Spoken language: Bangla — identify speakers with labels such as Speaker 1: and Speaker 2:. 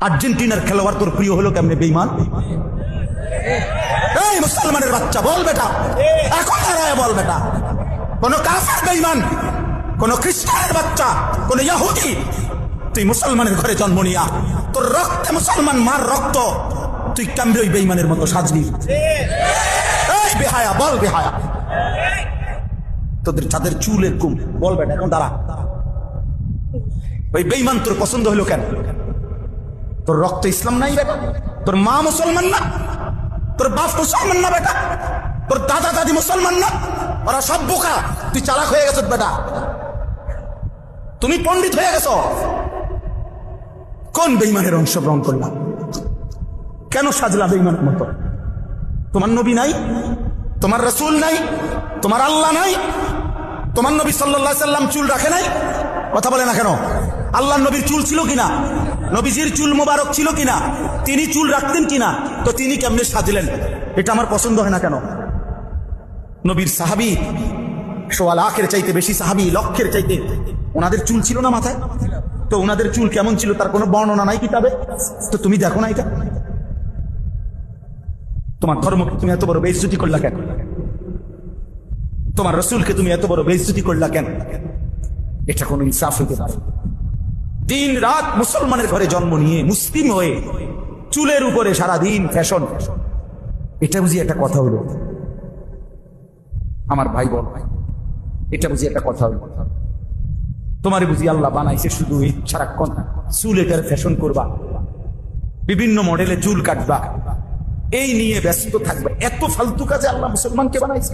Speaker 1: আর্জেন্টিনার খেলোয়াড় তোর প্রিয় হলো কেমনে বেঈমান? এই মুসলমানের বাচ্চা বল বেটা, এখন দাঁড়ায় বল বেটা। কোন কাফের বেঈমান, কোন খ্রিস্টানের বাচ্চা, কোন ইহুদি, তুই মুসলমানের ঘরে জন্ম নিয়া তোর রক্তে মুসলমান মার রক্ত, তুই কেমনে ওই বেঈমানের মতো সাজবি? এই বেহায়া বল বেহায়া, তোদের যাদের চুল এরকম বল বেটা, এখন দাঁড়া। ওই বেঈমান তোর পছন্দ হলো কেন? তোর রক্ত ইসলাম নাই বেটা, তোর মা মুসলমান না, তোর বাপ মুসলমান না বেটা, তোর দাদা দাদি মুসলমান না, ওরা সব বোকা, তুই চালাক হয়ে গেছ বেটা, তুমি পণ্ডিত হয়ে গেছ। কোন বেঈমানের অংশগ্রহণ করলাম? কেন সাজলা বেঈমানের মতো? তোমার নবী নাই, তোমার রাসূল নাই, তোমার আল্লাহ নাই, তোমার নবী সাল্লাল্লাহু আলাইহি সাল্লাম চুল রাখে নাই? কথা বলে না কেন? আল্লাহর নবীর চুল ছিল কিনা? নবীজির চুল মোবারক ছিল কিনা? তিনি চুল রাখতেন কিনা? তো তিনি কেমনে সাজলেন? এটা আমার পছন্দ হয় না কেন? নবীর সাহাবী সোয়া লাখের চাইতে বেশি সাহাবী, লক্ষের চাইতে, ওনাদের চুল ছিল না মাথায়? তো ওনাদের চুল কেমন ছিল তার কোনো বর্ণনা নাই কিতাবে? তো তুমি দেখো না এটা? তোমার ধর্মকে তুমি এত বড় বেইজ্জতি করলা কেন? তোমার রাসূলকে তুমি এত বড় বেইজ্জতি করলা কেন? এটা কোনো ইনসাফ হইতে পারে? দিন রাত মুসলমানের ঘরে জন্ম নিয়ে মুসলিম হয়ে চুলের উপরে সারাদিন ফ্যাশন, এটা বুঝি একটা কথা হলো? আমার ভাই বল, এটা বুঝি একটা কথা হলো? তোমার বুঝি আল্লাহ বানাইছে শুধু এই সারাক্ষণ চুল এটার ফ্যাশন করবা, বিভিন্ন মডেলে চুল কাটবা, এই নিয়ে ব্যস্ত থাকবে? এত ফালতু কাজে আল্লাহ মুসলমানকে বানাইছে?